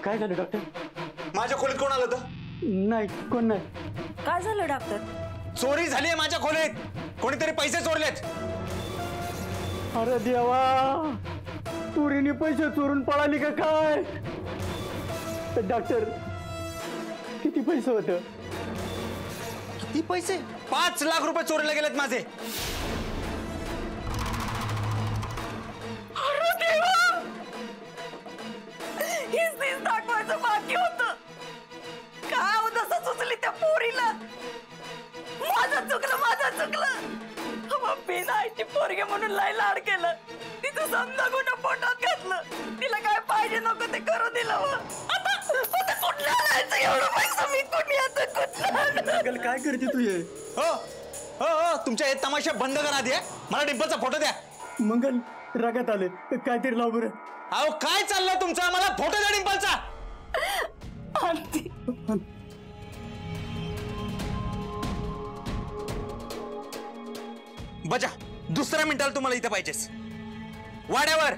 काय झालं डॉक्टर? माझ्या खोलीत कोण आलं तर? नाही, कोण नाही. काय झालं डॉक्टर? चोरी झाली आहे माझ्या खोलीत. कोणीतरी पैसे चोरलेत. अरे देवा, पुरीने पैसे चोरून पळाली का काय? डॉक्टर, किती पैसे होतं? किती पैसे? 5 लाख रुपये चोरीला गेलेत माझे. अरे देवा, हेच दाखवायचं बाकी होतं. काय होत असं सुचली त्या पोरीला? माझं चुकलं. मम्मी नाहीची पोरगे म्हणून लय लाड केलं. तिचं समजा गुन्हा पोटात घातलं. तिला काय पाहिजे नको ते करू दिलं. आता कुठलं आणायचं एवढं पैसा? मी कुठे आता कुठलं? काय करते तू हे? हो हो हो, तुमच्या हे तमाशा बंद करा आधी. मला डिंपलचा फोटो द्या. मंगल रागात आले, काहीतरी लाव बरं. अहो काय चाललंय तुमचं? मला फोटो द्या डिंपलचा. बजा, दुसऱ्या मिनिटाला तुम्हाला इथे पाहिजेस वाड्यावर.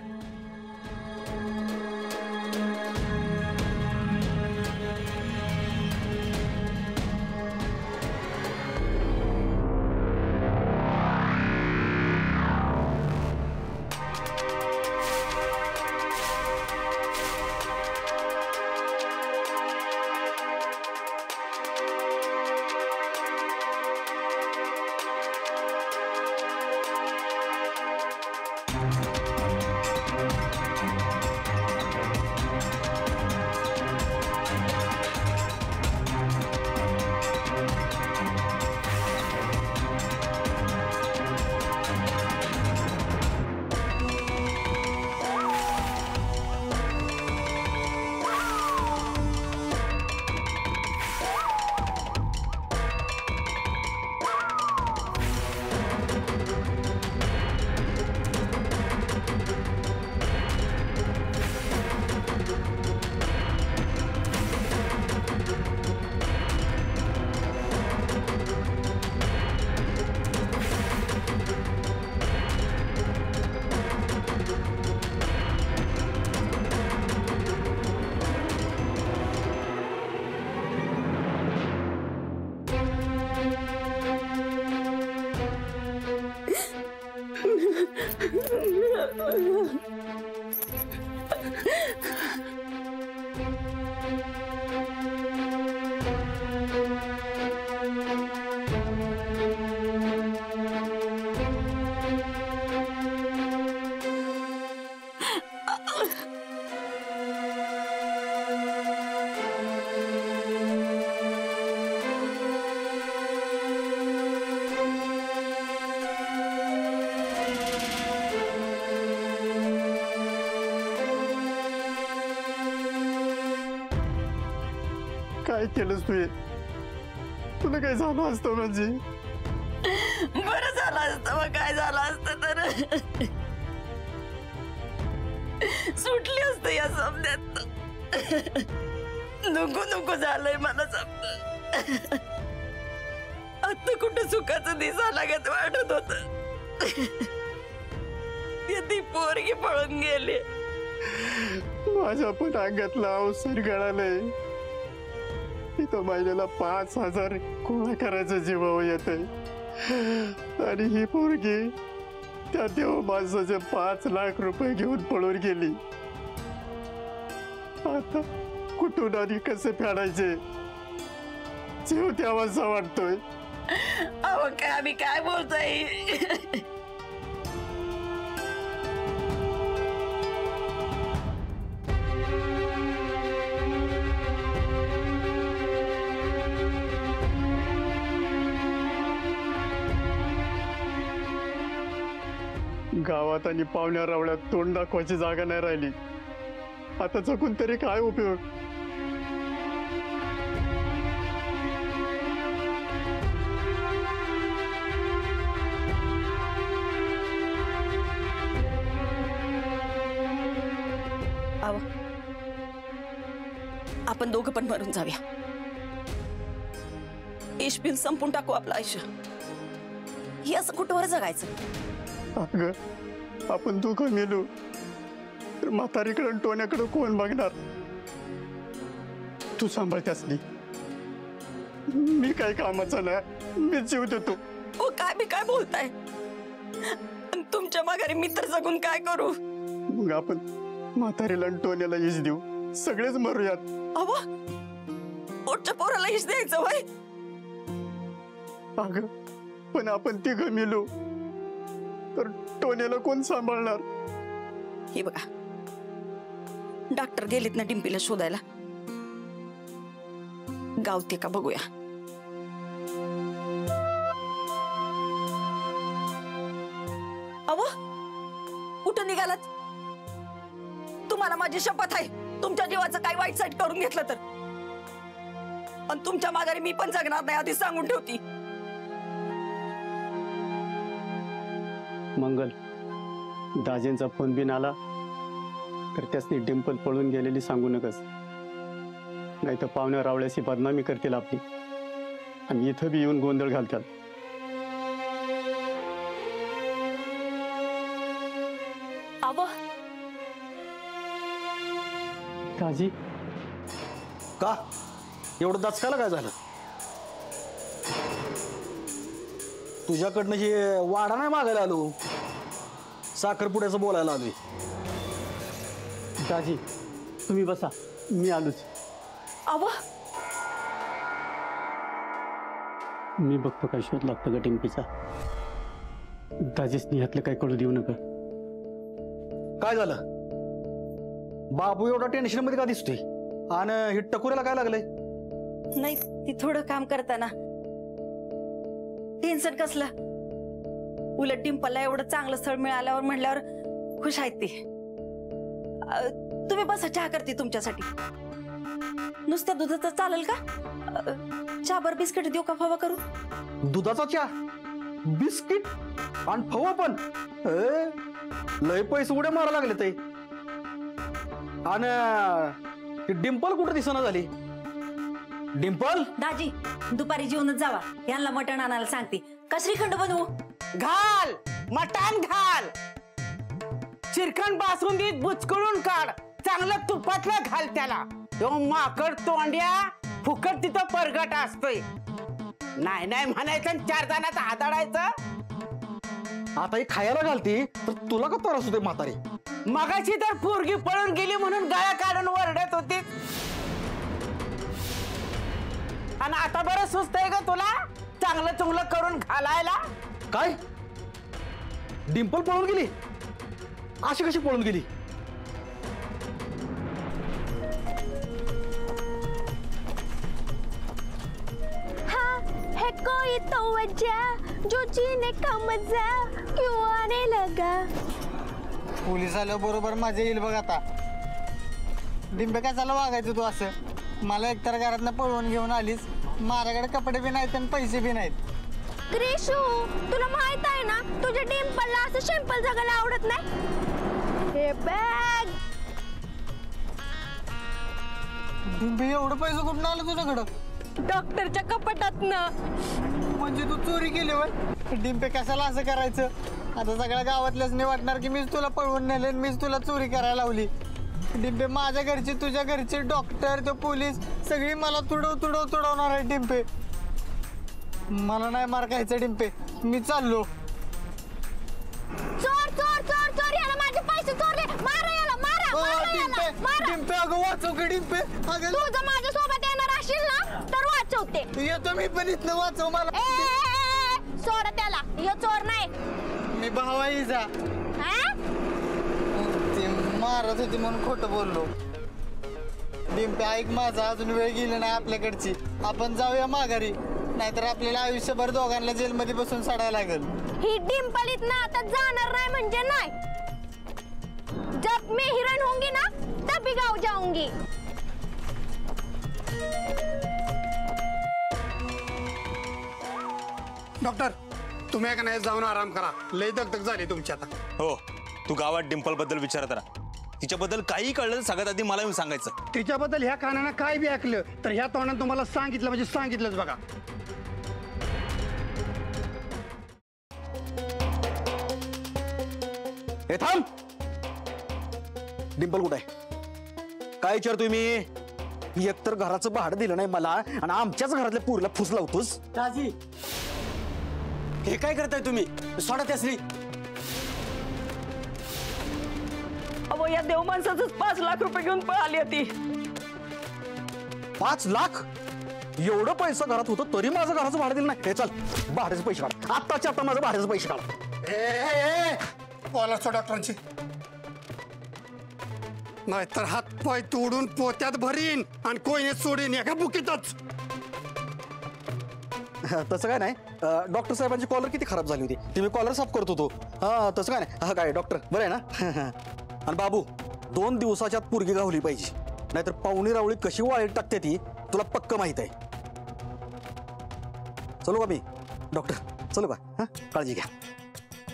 काय केलंस तू? तुला काय झालं असतं म्हणजे? बरं झालं असतं. मग काय झालं असतं तर सुटली असतं या समजात. नको झालंय मला समज. आता कुठं सुखाचं दिसा लागत वाटत होत. ती पोरगी पळून गेली. माझ्या पण अंगातला अवसर गळालंय. इथं महिन्याला 5,000 गोळा करायचं जीवावर येत आहे. आणि ही पोरगी त्या देव माणसाचे 5 लाख रुपये घेऊन पळून गेली. आता कुठून आणि कसे फेडायचे जीव द्यावासा वाटतोय. अहो काय आम्ही काय बोलतोय? गावात आणि पाहुण्या रावळ्यात तोंड दाखवायची जागा नाही राहिली. आता जगून तरी काय उपयोग? आपण दोघं पण मरून जाऊया. इश्पिन संपून टाकू आपलं आयुष्य. हे असं कुठवर जगायचं? अगं, आपण दोघं मेलो तर म्हातारीकडं टोण्याकडं कोण बघणार? तू सांभाळते असली मी काय कामाचा नाही मी जीव देतो. ओ काय बी काय बोलताय आणि तुमच्या माघारी मित्र जगून काय करू. मग आपण म्हातारीला आणि टोन्याला यश देऊ सगळेच मरूयात. अव पोटच्या पोराला हिश द्यायचं वय. अगं पण आपण तिघं मिळू तर टोन्याला कोण सांभाळणार. हे बघा डॉक्टर गेलेत ना डिंपीला शोधायला. गावते का बघूया. अव कुठं निघालात. तुम्हाला माझी शपथ आहे तुमच्या जीवाचं काही वाईट साईट करून घेतलं तर. आणि तुमच्या माघारी मी पण जगणार नाही आधी सांगून ठेवती. मंगल दाजेंचा फोन बिन आला तर त्यासनी डिंपल पळून गेलेली सांगू नकस. नाही तर पाहुण्या रावळ्याची बदनामी करतील आपली आणि इथं बी येऊन गोंधळ घालतात. अव दाजी का एवढं दचकायला काय झालं. तुझ्याकडनं हे वाडा नाही मागायला आलो साखरपुड्याचं बोलायला आलोय. दाजी तुम्ही बसा मी आलोच. अव मी बघतो काय शोध लागतो का टिंपीचा. दाजीसनी ह्यातलं काय कळू देऊ नका. काय झालं बाबू एवढा टेन्शन मध्ये का दिसतोय आणि हे टकुऱ्याला काय लागलंय. नाही ती थोडं काम करताना टेन्शन कसलं. उलट डिंपलला एवढं चांगलं स्थळ मिळाल्यावर म्हणल्यावर खुश आहेत ते. तुम्ही बसा चहा करते तुमच्यासाठी. नुसत्या दुधाचं चालेल का. चहा बिस्किट देऊ का फवा करू. दुधाचा चहा बिस्किट आणि फवा पण लय पैसे उड्या मारा लागले ते. आणि डिंपल कुठं दिसना झाली. डिंपल दाजी दुपारी जेवणच जावा. यांना मटण आणायला सांगते. का श्रीखंड बनवू. घाल मटण घाल. चिरखंड बासुंदीत बुचकळून काढ. चांगलं तुपातलं घाल त्याला. तो माकड तोंड्या फुकट तिथं परगट असतोय. नाही नाही म्हणायचं 4 जणात आदळायचं. आता ही खायला घालती तर तुला का त्रास होते म्हातारी. मगाशी तर पोरगी पळून गेली म्हणून गळा काढून वरडत होती. आणि आता बरं सुचतंय ग तुला चांगलं चुंगलं करून घालायला. काय डिंपल पळून गेली. अशी कशी पळून गेली. है कोई तो वजह जो जीने का मजा क्यों आने लगा. पोलीस आलं बरोबर माझ्या येईल बघ आता. डिंबे कशाला वागायचं तू असं. मला एकतर घरातनं पळवून घेऊन आलीस. माझ्याकडे कपडे बी नाहीत आणि पैसे बी नाहीत. क्रिशू तुला माहित आहे ना तुझ्या डिंपलला असं सिंपल जगायला आवडत नाही. हे बॅग डिंबे एवढं पैसे कुठून आलं तुझ्याकडं. डॉक्टरच्या कपाटातनं. म्हणजे तू चोरी केली वय. डिंबे कशाला असं करायचं. आता सगळ्या गावातल्याच नाही वाटणार की मीच तुला पळवून नेले मीच तुला चोरी करायला लावली. डिंबे माझ्या घरचे तुझ्या घरचे डॉक्टर ते पोलीस सगळी मला तुडवणार आहे. डिंपे मला नाही मार खायचं. डिंपे मी चाललो. चोर चोर चोर चोर याला माझे पैसे चोरले. मारा याला मारा मारा याला मारा. डिंपे अगं वाचव की डिंपे. अगं तू जर माझ्या सोबत येणार असशील ना तर वाचवते. येतो मी पण इथनं वाचव मला. सोड त्याला. यो चोर नाही. मी भावाई जा. हा? ते मारत होती म्हणून खोटं बोललो. डिंपे ऐक माझा अजून वेळ गेली नाही आपल्याकडची. आपण जाऊया माघारी नाहीतर आपल्याला आयुष्यभर दोघांना जेलमध्ये बसून सडायला लागेल. ही डिंपल इतना आता जाणार नाही म्हणजे नाही. जब मैं हीरोइन होंगी ना तभी गाँव जाऊंगी. डॉक्टर तुम्ही का नाही जाऊन आराम करा. लय दगदग झाली तुमची आता. हो तू गावात डिंपल बद्दल विचारत राहा. तिच्याबद्दल काही कळलं तर सगळ्यात आधी मला येऊन सांगायचं. तिच्याबद्दल ह्या कानानं काय बी ऐकलं तर ह्या तोंडानं तुम्हाला सांगितलं म्हणजे सांगितलंच बघा. हे थांब. डिंपल कुठे आहे काय विचारतोय मी. एक तर घराचं भाडं दिलं नाही मला आणि आमच्याच घरातल्या पोरीला फुस लावतोस. दाजी हे काय करताय तुम्ही? सोडा त्यासनी. अहो या देव माणसाच 5 लाख रुपये घेऊन पळाली होती. 5 लाख? एवढं पैसा घरात होतं तरी माझं घराचं भाडं दिलं नाही. हे चल भाड्याचे पैसे काढ, आत्ताच्या आता माझं भाड्याचे पैसे काढ. बोलाच डॉक्टरांची, नाहीतर हात पाय तोडून पोत्यात भरीन आणि कोयनेत सोडीन एका बुकीतच. तसं काय नाही, डॉक्टर साहेबांची कॉलर किती खराब झाली होती, ती मी कॉलर साफ करत होतो. हा तसं काय नाही. हा काय डॉक्टर बरं आहे ना. आणि बाबू 2 दिवसाच्या आत पोरगी गावली पाहिजे, नाहीतर पाहुणी रावळी कशी वाळीत टाकते ती तुला पक्क माहित आहे. चलो का मी डॉक्टर, चलो का? हा काळजी घ्या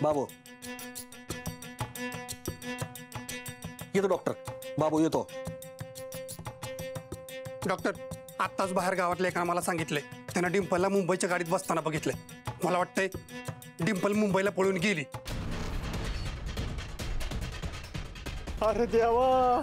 बाबू. येतो डॉक्टर, बाबू येतो. डॉक्टर आत्ताच बाहेर गावातल्या एका मला सांगितलंय त्यांना डिंपलला मुंबईच्या गाडीत बसताना बघितलंय. मला वाटतंय डिंपल मुंबईला पळून गेली. अरे देवा,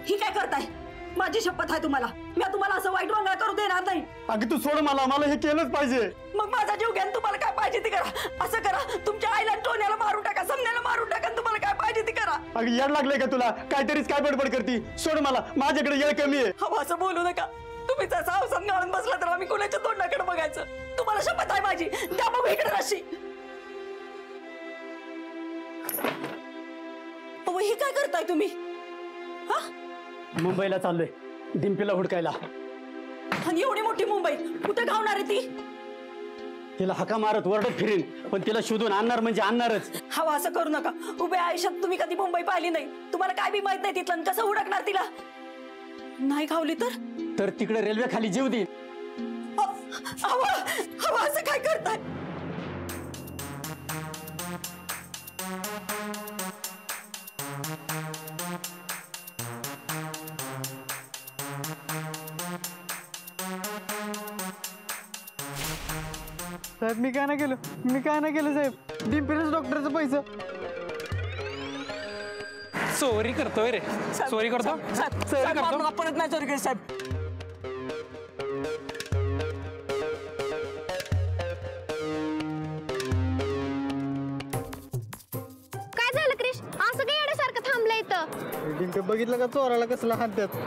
ही काय करताय? माझी शपथ आहे तुम्हाला, मी तुम्हाला असं वाईट वांगळा करू देणार नाही. अगं तू सोड मला हे केलंच पाहिजे. मग माझा जीव घ्या, तुम्हाला काय पाहिजे ते करा. असं करा, तुमच्या आईला टोण्याला मारून टाका, समण्याला मारून टाका, तुम्हाला काय पाहिजे ते करा. अगं येड लागलंय का तुला? काहीतरीच काय बडबड करती? सोड मला, माझ्याकडे येळ कमी आहे. हवं असं बोलू नका. तुम्ही जर सावसात गाळून बसला तर आम्ही कोणाच्या तोंडाकडे बघायचं? तुम्हाला शपथ आहे माझी, त्या बघू इकडे राशी. ही काय करताय तुम्ही? हा, मुंबईला चाललोय डिंपीला हुडकायला. आणि एवढी मोठी मुंबई कुठे घावणार आहे ती? तिला हका मारत वरडत फिरीन, पण तिला शोधून आणणार म्हणजे आणणारच. हवं असं करू नका. उभ्या आयुष्यात तुम्ही कधी मुंबई पाहिली नाही, तुम्हाला काय बी माहित नाही तिथलं, आणि कसं हुडकणार तिला? नाही घावली तर तिकडे रेल्वे खाली जीव देईन. हवं असं काय करताय? साहेब मी काय नाही केलं साहेब. डिंपीलाच डॉक्टरचं पैसा. चोरी करतोय रे, चोरी करतो. परत नाही चोरी करत साहेब. काय झालं क्रिश? असं काय येण्यासारखं थांबलं इथं? डिंपी बघितलं का चोराला कसला हाणत्यात.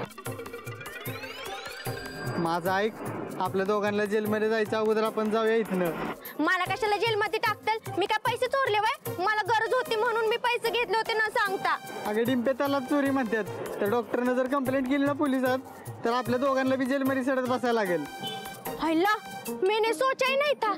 माझं ऐक, आपल्या दोघांना जेलमध्ये जायचं अगोदर आपण जाऊया इथनं. मला कशाला जेलमध्ये टाकतील? मी काय पैसे चोरले वय? मला गरज होती म्हणून मी पैसे घेतले होते न सांगता. अगं डिंपे त्याला चोरी म्हणतात. तर डॉक्टरनं जर कंप्लेंट केली ना पोलिसात तर आपल्या दोघांना बी जेलमध्ये सडत बसायला लागेल. हैला, मैंने सोचा ही नहीं था.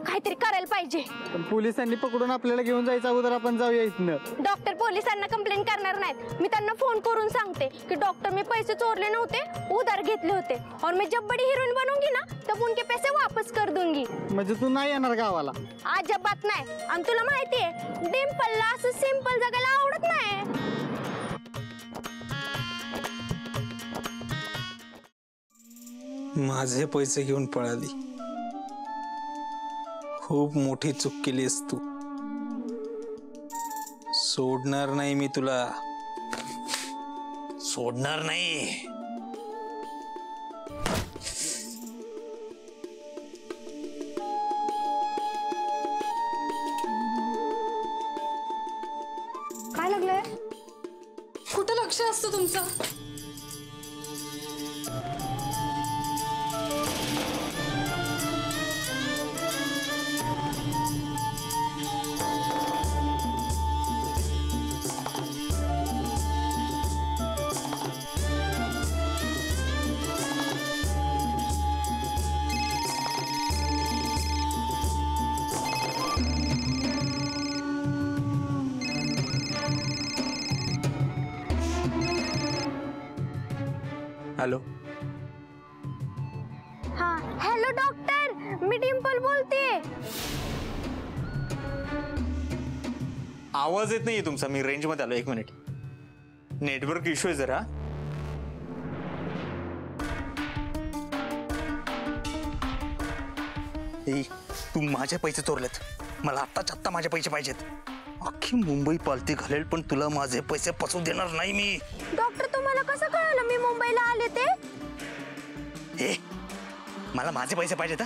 काहीतरी करायला पाहिजे. पण पोलिसांनी पकडून आपल्याला घेऊन जायचं अगोदर आपण जाऊया इथनं. डॉक्टर पोलिसांना कंप्लेंट करणार नाहीत. मी त्यांना फोन करून सांगते की डॉक्टर मी पैसे चोरले नव्हते, उधार घेतले होते, और मैं जब बड़ी हीरोइन बनूंगी ना तब उनके पैसे वापस कर दूंगी. म्हणजे तू नाही येणार गावाला? अजिबात नाही. आणि तुला माहितीये डिंपलला असं सिंपल जगायला आवडत नाही. माझे पैसे घेऊन पळाली. खूप मोठी चूक केलीस तू. सोडणार नाही मी तुला, सोडणार नाही. काय लागलंय? कुठं लक्ष असतं तुमचं? हॅलो, हा हॅलो डॉक्टर, मी डिंपल बोलते. आवाज येत नाहीये तुमचा. मी रेंज मध्ये आलो. 1 मिनिट. नेटवर्क इश्यू आहे जरा. ए, तू माझे पैसे चोरलेत. मला आत्ता माझे पैसे पाहिजेत. अख्खी मुंबई पालती घालेल पण तुला माझे पैसे पसू देणार नाही मी. डॉक्टर तुम्हाला कसं कळलं मी मुंबईला आले ते? ए, मला माझे पैसे पाहिजेत.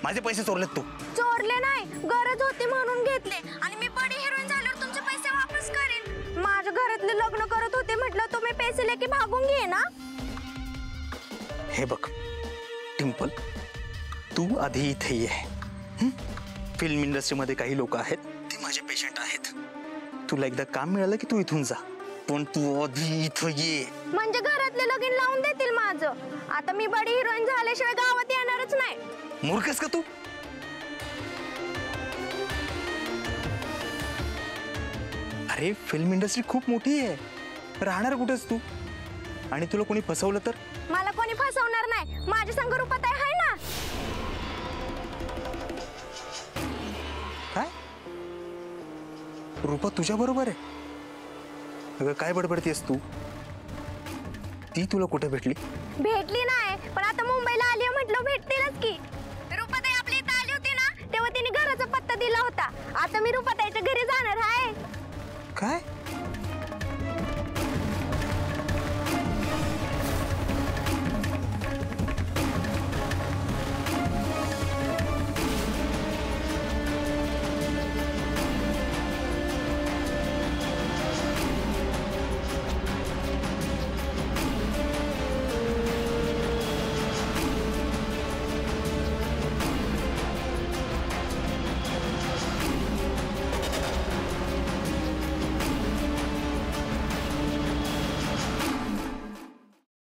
माझे पैसे चोरलेत तू. चोरले नाही, गरज होती म्हणून घेतले आणि मी बडी हिरोईन झाल्यावर तुमचे पैसे वापस करेन. माझ्या घरातले लग्न करत होते म्हटलं तुम्ही पैसे लेके भागून घे ना. हे बघ टिम्पल, तू आधी इथे ये. फिल्म इंडस्ट्रीमध्ये काही लोक आहेत ते माझे पेशंट आहेत. तुला एकदा काम मिळालं की तू इथून जा, पण तू आधी इथं ये. म्हणजे घरातले लगीन लावून देतील माझं. आता मी बडी हिरोईन झाल्याशिवाय गावात येणारच नाही. मूर्खस का तू? अरे फिल्म इंडस्ट्री खूप मोठी आहे. राहणार कुठेस तू? आणि तुला कोणी फसवलं तर? मला कोणी फसवणार नाही. माझ्या संग रूपाताई आहे ना. काय रूपा तुझ्या बरोबर आहे? अगं काय बडबडतेस तू? ती तुला कुठे भेटली? भेटली नाही पण आता मुंबईला आली म्हटलं भेटते